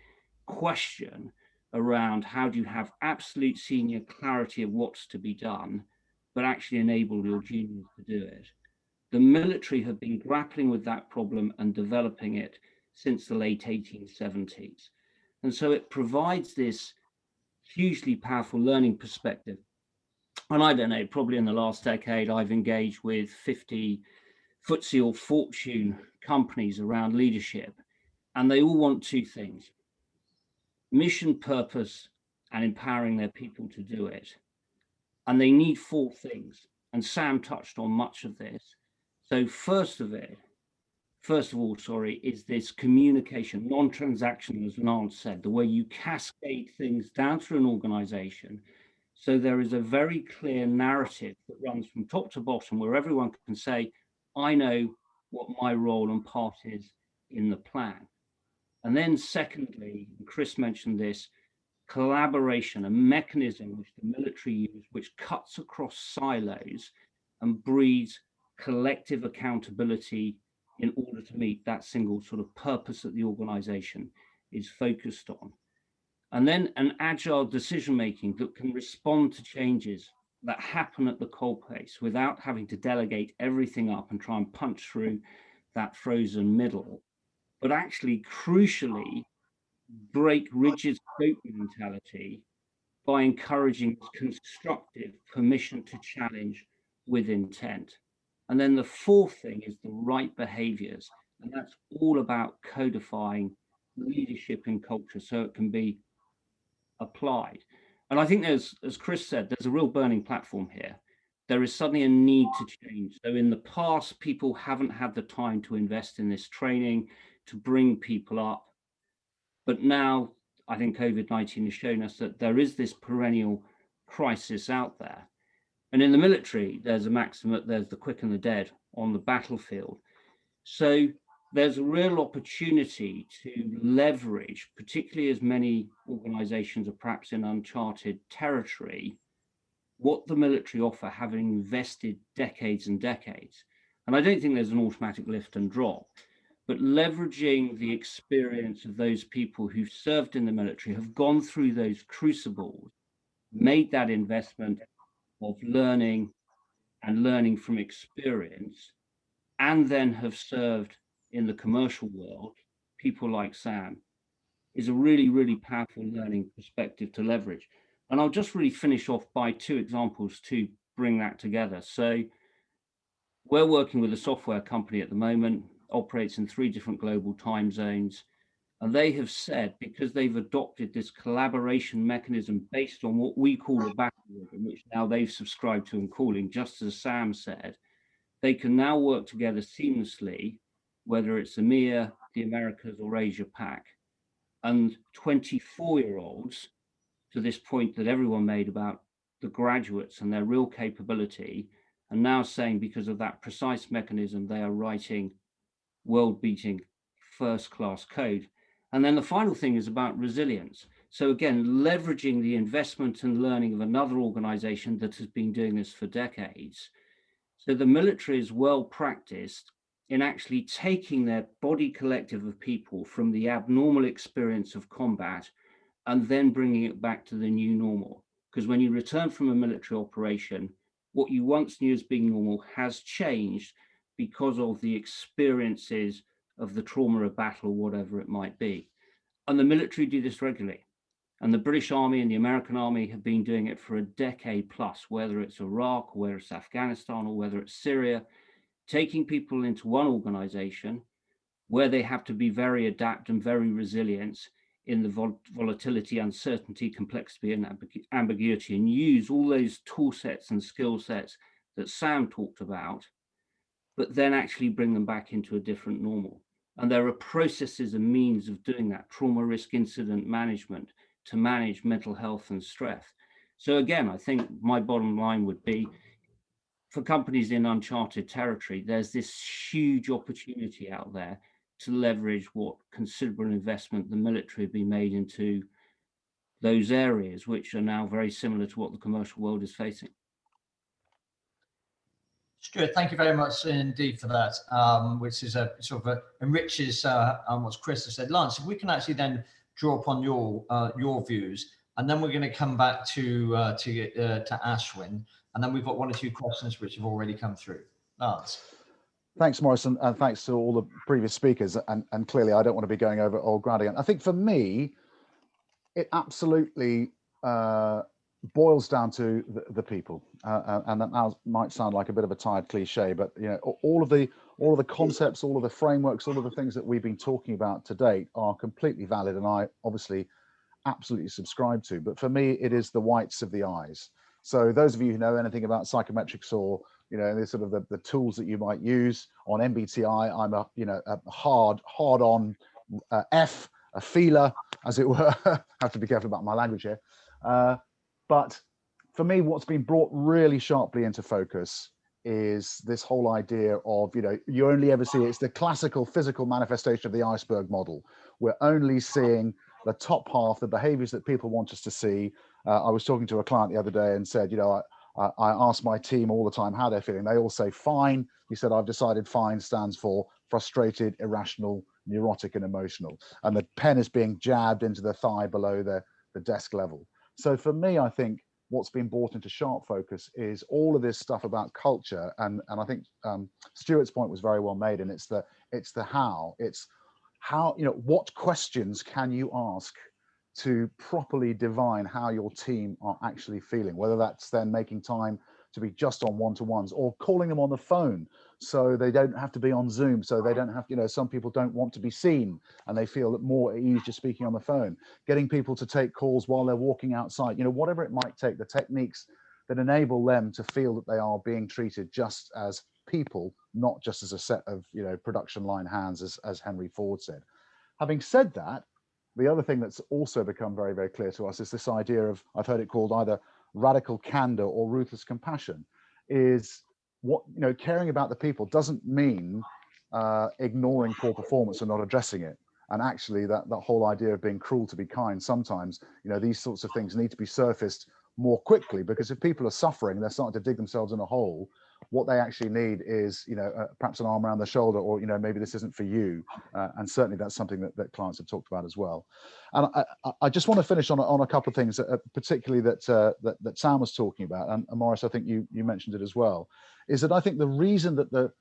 question around how do you have absolute senior clarity of what's to be done, but actually enable your juniors to do it. The military have been grappling with that problem and developing it since the late 1870s. And so it provides this hugely powerful learning perspective. And I don't know, probably in the last decade, I've engaged with 50 FTSE or Fortune companies around leadership, and they all want two things: mission, purpose, and empowering their people to do it. And they need four things. And Sam touched on much of this. So first of all, is this communication, non-transactional, as Lance said, the way you cascade things down through an organization. So there is a very clear narrative that runs from top to bottom where everyone can say, I know what my role and part is in the plan. And then secondly, Chris mentioned this, collaboration, a mechanism which the military use, which cuts across silos and breeds collective accountability in order to meet that single sort of purpose that the organization is focused on. And then an agile decision-making that can respond to changes that happen at the coal pace without having to delegate everything up and try and punch through that frozen middle, but actually crucially break rigid scope mentality by encouraging constructive permission to challenge with intent. And then the fourth thing is the right behaviors. And that's all about codifying leadership in culture so it can be applied. And I think there's, as Chris said, there's a real burning platform here. There is suddenly a need to change. So in the past, people haven't had the time to invest in this training, to bring people up. But now I think COVID-19 has shown us that there is this perennial crisis out there. And in the military, there's a maxim that there's the quick and the dead on the battlefield. So there's a real opportunity to leverage, particularly as many organizations are perhaps in uncharted territory, what the military offer, having invested decades and decades. And I don't think there's an automatic lift and drop, but leveraging the experience of those people who've served in the military, have gone through those crucibles, made that investment of learning and learning from experience, and then have served in the commercial world, people like Sam, is a really, really powerful learning perspective to leverage. And I'll just really finish off by two examples to bring that together. So we're working with a software company at the moment, operates in 3 different global time zones. And they have said, because they've adopted this collaboration mechanism based on what we call a battle rhythm, which now they've subscribed to and calling, just as Sam said, they can now work together seamlessly, whether it's EMEA, the Americas, or Asia Pac. And 24-year-olds, to this point that everyone made about the graduates and their real capability, are now saying, because of that precise mechanism, they are writing world-beating first-class code. And then the final thing is about resilience. So again, leveraging the investment and learning of another organization that has been doing this for decades. So the military is well practiced in actually taking their body collective of people from the abnormal experience of combat and then bringing it back to the new normal. Because when you return from a military operation, what you once knew as being normal has changed because of the experiences of the trauma of battle, whatever it might be. And the military do this regularly. And the British Army and the American Army have been doing it for a decade plus, whether it's Iraq, or whether it's Afghanistan, or whether it's Syria, taking people into one organization where they have to be very adept and very resilient in the volatility, uncertainty, complexity, and ambiguity, and use all those tool sets and skill sets that Sam talked about, but then actually bring them back into a different normal. And there are processes and means of doing that, trauma risk incident management, to manage mental health and stress. So again, I think my bottom line would be, for companies in uncharted territory, there's this huge opportunity out there to leverage what considerable investment the military have been made into those areas, which are now very similar to what the commercial world is facing. Stuart, thank you very much indeed for that, which is a sort of enriches what Chris has said. Lance, if we can actually then draw upon your views, and then we're going to come back to Ashwin, and then we've got 1 or 2 questions which have already come through. Lance. Thanks, Morrison, and thanks to all the previous speakers. And clearly, I don't want to be going over old ground again. I think for me, it absolutely boils down to the people, and that now might sound like a bit of a tired cliche, but you know, all of the concepts, all of the frameworks, all of the things that we've been talking about to date are completely valid, and I obviously absolutely subscribe to. But for me, it is the whites of the eyes. So those of you who know anything about psychometrics, or you know, the sort of the tools that you might use on MBTI, I'm a hard on F, a feeler, as it were. I have to be careful about my language here. But for me, what's been brought really sharply into focus is this whole idea of, you know, you only ever see, it's the classical physical manifestation of the iceberg model. We're only seeing the top half, the behaviors that people want us to see. I was talking to a client the other day and said, you know, I ask my team all the time how they're feeling. They all say fine. He said, I've decided fine stands for frustrated, irrational, neurotic, and emotional. And the pen is being jabbed into the thigh below the desk level. So for me, I think what's been brought into sharp focus is all of this stuff about culture. And I think Stuart's point was very well made. And it's the how, you know, what questions can you ask to properly divine how your team are actually feeling, whether that's then making time to be just on one-to-ones or calling them on the phone so they don't have to be on Zoom, so they don't have, you know, some people don't want to be seen and they feel more at ease just speaking on the phone, getting people to take calls while they're walking outside, you know, whatever it might take, the techniques that enable them to feel that they are being treated just as people, not just as a set of, you know, production line hands, as Henry Ford said. Having said that, the other thing that's also become very, very clear to us is this idea of, I've heard it called either radical candor or ruthless compassion, is what, you know, caring about the people doesn't mean ignoring poor performance and not addressing it. And actually that whole idea of being cruel to be kind, sometimes, you know, these sorts of things need to be surfaced more quickly, because if people are suffering, they're starting to dig themselves in a hole. What they actually need is, you know, perhaps an arm around the shoulder, or, you know, maybe this isn't for you. And certainly that's something that clients have talked about as well. And I just want to finish on a couple of things, particularly that Sam was talking about, and Morris, I think you mentioned it as well, is that I think the reason that the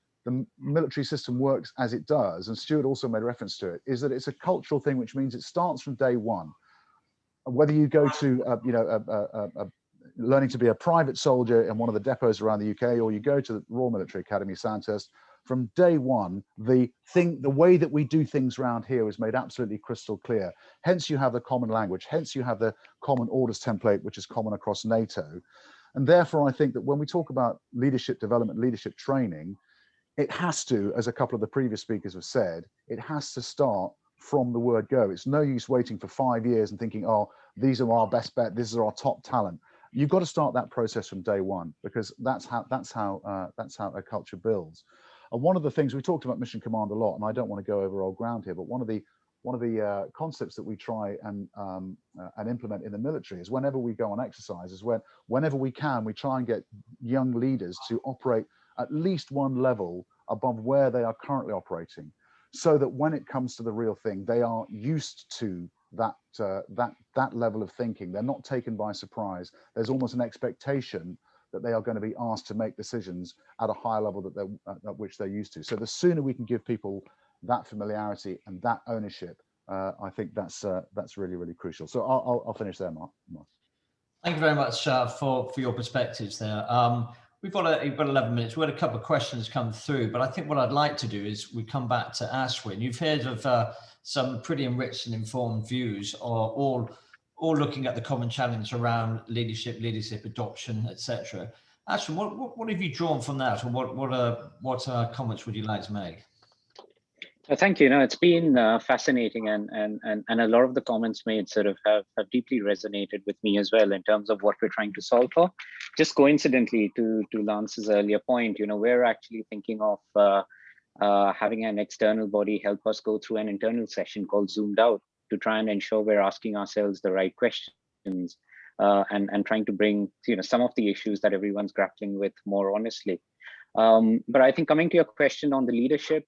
military system works as it does, and Stuart also made reference to it, is that it's a cultural thing, which means it starts from day one. Whether you go to learning to be a private soldier in one of the depots around the UK, or you go to the Royal Military Academy, Sandhurst, from day one, the way that we do things around here is made absolutely crystal clear. Hence you have the common language, hence you have the common orders template, which is common across NATO. And therefore, I think that when we talk about leadership development, leadership training, it has to, as a couple of the previous speakers have said, it has to start from the word go. It's no use waiting for 5 years and thinking, oh, these are our best bet, this is our top talent. You've got to start that process from day one, because that's how a culture builds. And one of the things we talked about Mission Command a lot, and I don't want to go over old ground here, but one of the concepts that we try and implement in the military is whenever we go on exercises, whenever we can, we try and get young leaders to operate at least one level above where they are currently operating, so that when it comes to the real thing, they are used to that level of thinking. They're not taken by surprise. There's almost an expectation that they are going to be asked to make decisions at a higher level at which they're used to. So the sooner we can give people that familiarity and that ownership, I think that's really, really crucial. So I'll finish there, Mark. Thank you very much for your perspectives there. We've got 11 minutes. We had a couple of questions come through, but I think what I'd like to do is we come back to Ashwin. You've heard of some pretty enriched and informed views, all looking at the common challenge around leadership adoption, etc. Ashwin, what have you drawn from that, or what comments would you like to make? Thank you. No, it's been fascinating, and a lot of the comments made sort of have deeply resonated with me as well in terms of what we're trying to solve for. Just coincidentally, to Lance's earlier point, you know, we're actually thinking of having an external body help us go through an internal session called Zoomed Out, to try and ensure we're asking ourselves the right questions and trying to bring, you know, some of the issues that everyone's grappling with more honestly. But I think coming to your question on the leadership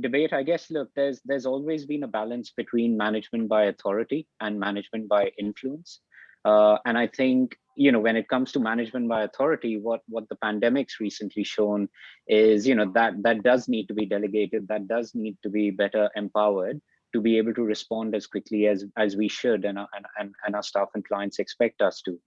debate, I guess, look, there's always been a balance between management by authority and management by influence. And I think, when it comes to management by authority, what the pandemic's recently shown is, that does need to be delegated, that does need to be better empowered to be able to respond as quickly as we should, and our staff and clients expect us to.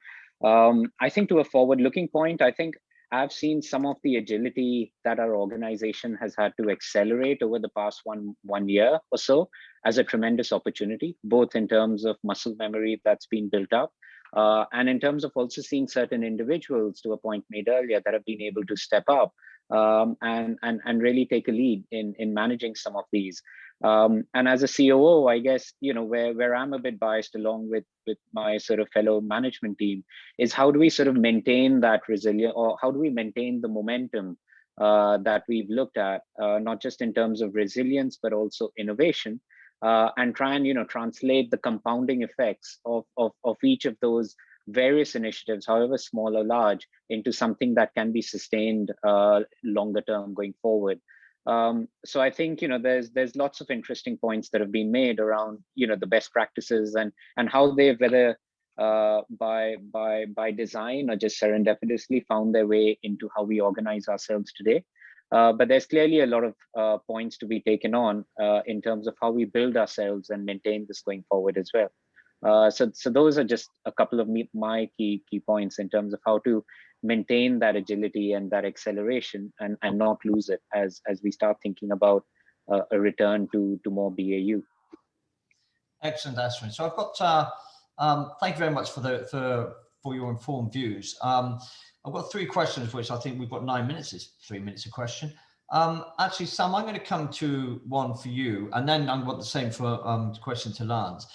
I think to a forward-looking point, I think I've seen some of the agility that our organization has had to accelerate over the past one year or so as a tremendous opportunity, both in terms of muscle memory that's been built up, and in terms of also seeing certain individuals, to a point made earlier, that have been able to step up and really take a lead in managing some of these. And as a COO, I guess, where I'm a bit biased along with my sort of fellow management team is how do we sort of maintain that resilience, or how do we maintain the momentum that we've looked at, not just in terms of resilience, but also innovation, and try and, translate the compounding effects of each of those various initiatives, however small or large, into something that can be sustained longer term going forward. So I think, there's lots of interesting points that have been made around, the best practices and how they've, whether by design or just serendipitously, found their way into how we organize ourselves today. But there's clearly a lot of points to be taken on in terms of how we build ourselves and maintain this going forward as well. So those are just a couple of my key points in terms of how to maintain that agility and that acceleration and not lose it as we start thinking about a return to more BAU. Excellent, Ashwin. So I've got, thank you very much for your informed views. I've got 3 questions, which I think we've got 9 minutes, is 3 minutes a question. Actually, Sam, I'm going to come to one for you, and then I've got the same for question to Lance.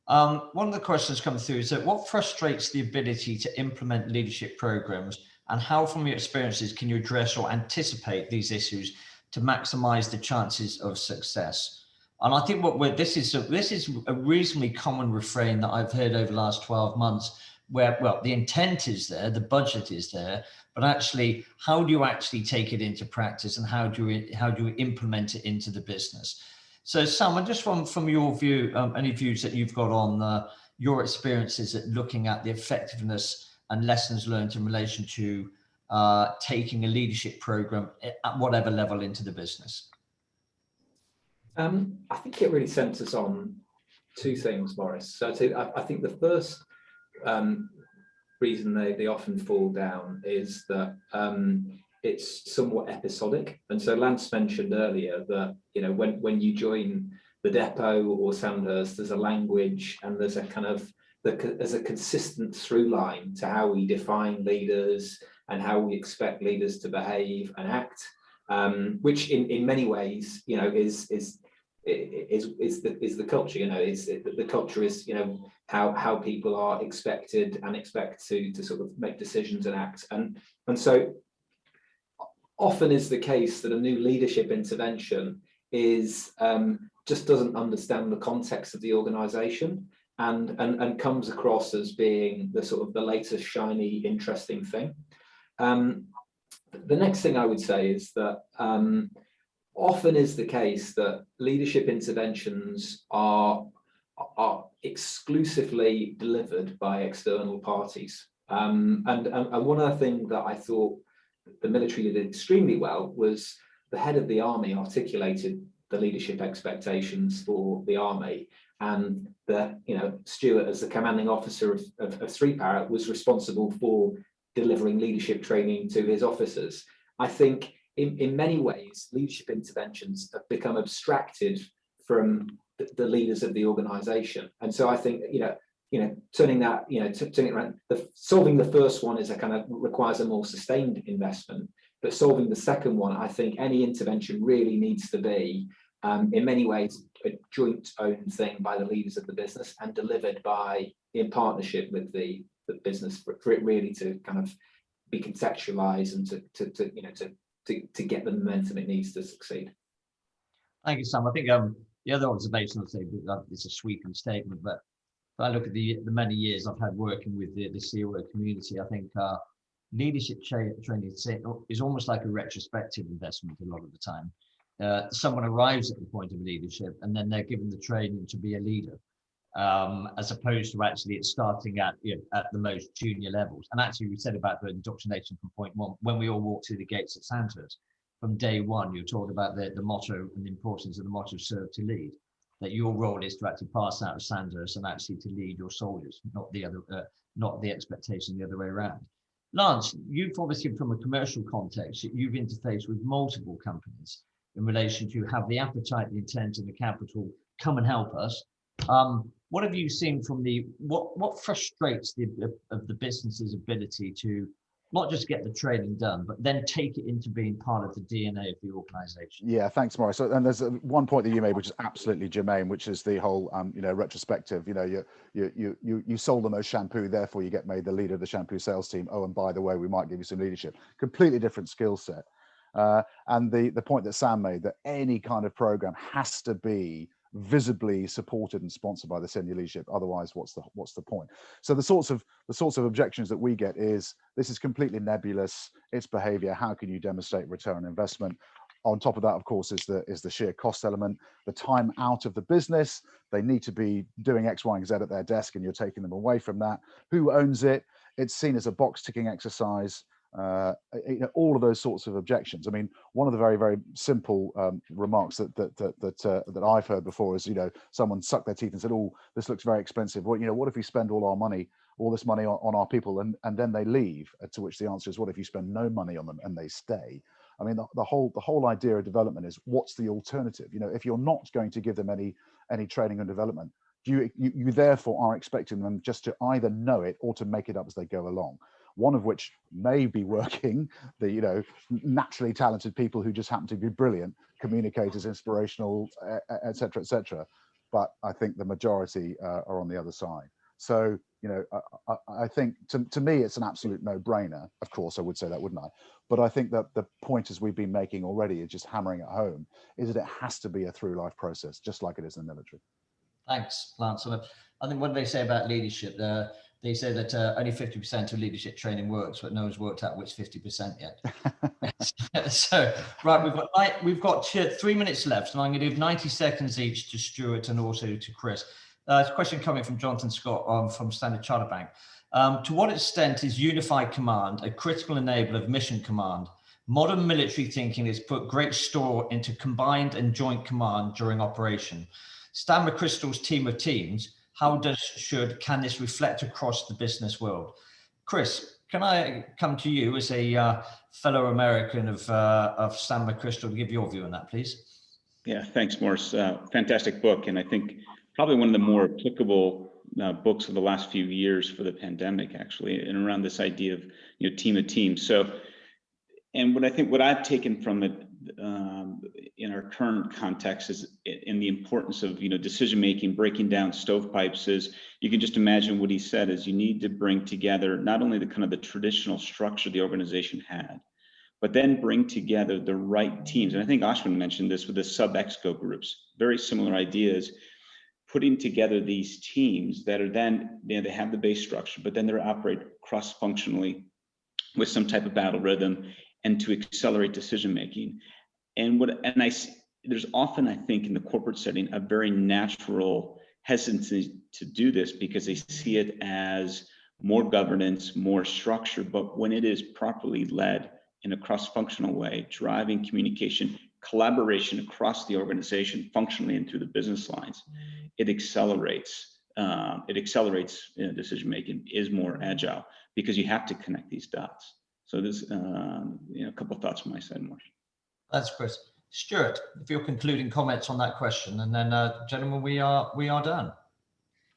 One of the questions come through is that what frustrates the ability to implement leadership programs, and how, from your experiences, can you address or anticipate these issues to maximize the chances of success? And I think this is a reasonably common refrain that I've heard over the last 12 months, where, well, the intent is there, the budget is there, but actually, how do you actually take it into practice, and how do you implement it into the business? So, Sam, just from your view, any views that you've got on your experiences at looking at the effectiveness and lessons learned in relation to taking a leadership program at whatever level into the business? I think it really centers on 2 things, Maurice. So I think the first reason they often fall down is that it's somewhat episodic. And so Lance mentioned earlier that, when you join the depot or Sandhurst, there's a language and there's a kind of, there's a consistent through line to how we define leaders and how we expect leaders to behave and act, which in many ways, is the culture. The culture is, how people are expected and expect to sort of make decisions and act. And so often is the case that a new leadership intervention is just doesn't understand the context of the organization and comes across as being the sort of the latest shiny interesting thing. The next thing I would say is that often is the case that leadership interventions are exclusively delivered by external parties. And one of the things that I thought the military did extremely well was the head of the army articulated the leadership expectations for the army, and Stuart, as the commanding officer of 3 was responsible for delivering leadership training to his officers. I think in many ways, leadership interventions have become abstracted from the leaders of the organization. And so I think, turning that, turning it around, solving the first one is requires a more sustained investment, but solving the second one, I think any intervention really needs to be, in many ways, a joint owned thing by the leaders of the business and delivered in partnership with the business for it really to kind of be contextualized and to get the momentum it needs to succeed. Thank you, Sam. I think the other observation I'll say, it's a sweeping statement, but if I look at the many years I've had working with the COO community, I think leadership training is almost like a retrospective investment a lot of the time. someone arrives at the point of leadership and then they're given the training to be a leader, as opposed to actually it's starting at, at the most junior levels. And actually, we said about the indoctrination from point one, when we all walked through the gates at Sandhurst, from day one, you're taught about the motto and the importance of the motto, serve to lead, that your role is to actually pass out of Sandhurst and actually to lead your soldiers, not the other, not the expectation the other way around. Lance, you've obviously, from a commercial context, you've interfaced with multiple companies in relation to have the appetite, the intent, and the capital come and help us. What have you seen from what frustrates the business's ability to not just get the training done, but then take it into being part of the DNA of the organization? Yeah, thanks, Maurice. So, and there's one point that you made, which is absolutely germane, which is the whole, retrospective. You sold the most shampoo, therefore you get made the leader of the shampoo sales team. Oh, and by the way, we might give you some leadership. Completely different skill set. And the point that Sam made, that any kind of program has to be visibly supported and sponsored by the senior leadership. Otherwise, what's the point? So the sorts of objections that we get is, this is completely nebulous. It's behavior. How can you demonstrate return on investment? On top of that, of course, is the sheer cost element, the time out of the business. They need to be doing X, Y, and Z at their desk, and you're taking them away from that. Who owns it? It's seen as a box ticking exercise. All of those sorts of objections. I mean, one of the very, very simple remarks that I've heard before is, someone sucked their teeth and said, "Oh, this looks very expensive. Well, what if we spend all this money on our people and then they leave?" To which the answer is, what if you spend no money on them and they stay? I mean, the whole idea of development is, what's the alternative? If you're not going to give them any training and development, you therefore are expecting them just to either know it or to make it up as they go along. One of which may be working, the naturally talented people who just happen to be brilliant communicators, inspirational, etc., etc. But I think the majority are on the other side. So I think to me it's an absolute no-brainer. Of course, I would say that, wouldn't I? But I think that the point, as we've been making already, is just hammering at home, is that it has to be a through life process, just like it is in the military. Thanks, Lance. I think what they say about leadership, they say that only 50% of leadership training works, but no one's worked out which 50% yet. So, right, we've got 3 minutes left, and I'm going to give 90 seconds each to Stuart and also to Chris. A question coming from Jonathan Scott from Standard Chartered Bank. To what extent is unified command a critical enabler of mission command? Modern military thinking has put great store into combined and joint command during operation. Stan McChrystal's team of teams, can this reflect across the business world? Chris, can I come to you as a fellow American of Stan McChrystal to give your view on that, please? Yeah, thanks, Maurice. Fantastic book, and I think probably one of the more applicable books of the last few years for the pandemic, actually, and around this idea of team of teams. So, and what I've taken from it in our current context is in the importance of decision making, breaking down stovepipes. Is you can just imagine what he said is, you need to bring together not only the traditional structure the organization had, but then bring together the right teams. And I think Ashwin mentioned this with the sub-exco groups, very similar ideas, putting together these teams that are then, they have the base structure, but then they operate cross-functionally with some type of battle rhythm and to accelerate decision making. There's often, I think, in the corporate setting, a very natural hesitancy to do this because they see it as more governance, more structure. But when it is properly led in a cross-functional way, driving communication, collaboration across the organization, functionally and through the business lines, it accelerates. Decision making, is more agile because you have to connect these dots. So there's a couple of thoughts from my side, Marsh. That's Chris. Stuart, if you're concluding comments on that question, and then gentlemen, we are done.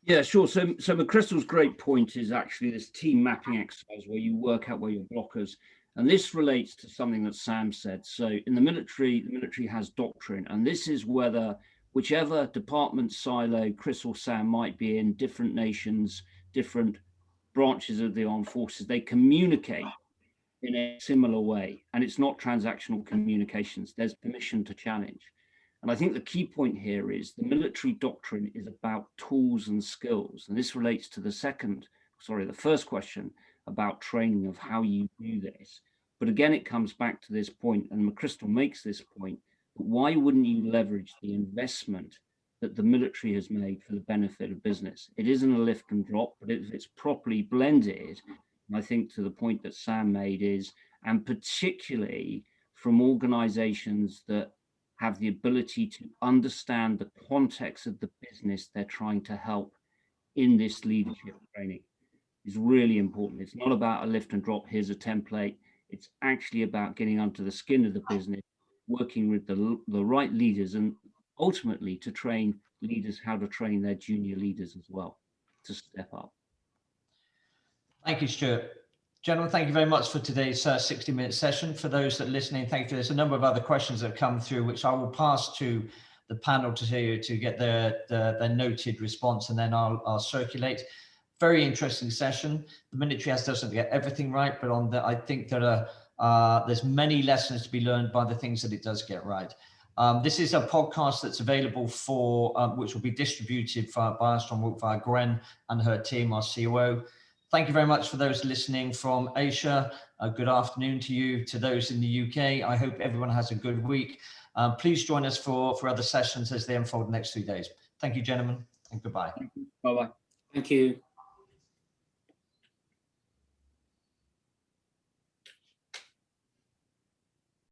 Yeah, sure. So McChrystal's great point is actually this team mapping exercise where you work out where your blockers, and this relates to something that Sam said. So in the military has doctrine, and this is whether whichever department, silo Chris or Sam might be in, different nations, different branches of the armed forces, they communicate in a similar way, and it's not transactional communications. There's permission to challenge. And I think the key point here is the military doctrine is about tools and skills. And this relates to the first question about training of how you do this. But again, it comes back to this point, and McChrystal makes this point, But why wouldn't you leverage the investment that the military has made for the benefit of business? It isn't a lift and drop, but if it's properly blended, and I think to the point that Sam made is, and particularly from organizations that have the ability to understand the context of the business they're trying to help in this leadership training, is really important. It's not about a lift and drop, here's a template. It's actually about getting under the skin of the business, working with the right leaders, and ultimately to train leaders how to train their junior leaders as well to step up. Thank you, Stuart. Gentlemen, thank you very much for today's 60-minute session. For those that are listening, thank you. There's a number of other questions that have come through, which I will pass to the panel to get their noted response, and then I'll circulate. Very interesting session. The military doesn't get everything right, but I think that there's many lessons to be learned by the things that it does get right. This is a podcast that's available which will be distributed by Armstrong via Gwen and her team, our COO. Thank you very much for those listening from Asia. Good afternoon to you. To those in the UK, I hope everyone has a good week. Please join us for other sessions as they unfold the next 3 days. Thank you, gentlemen, and goodbye. Bye-bye. Thank you.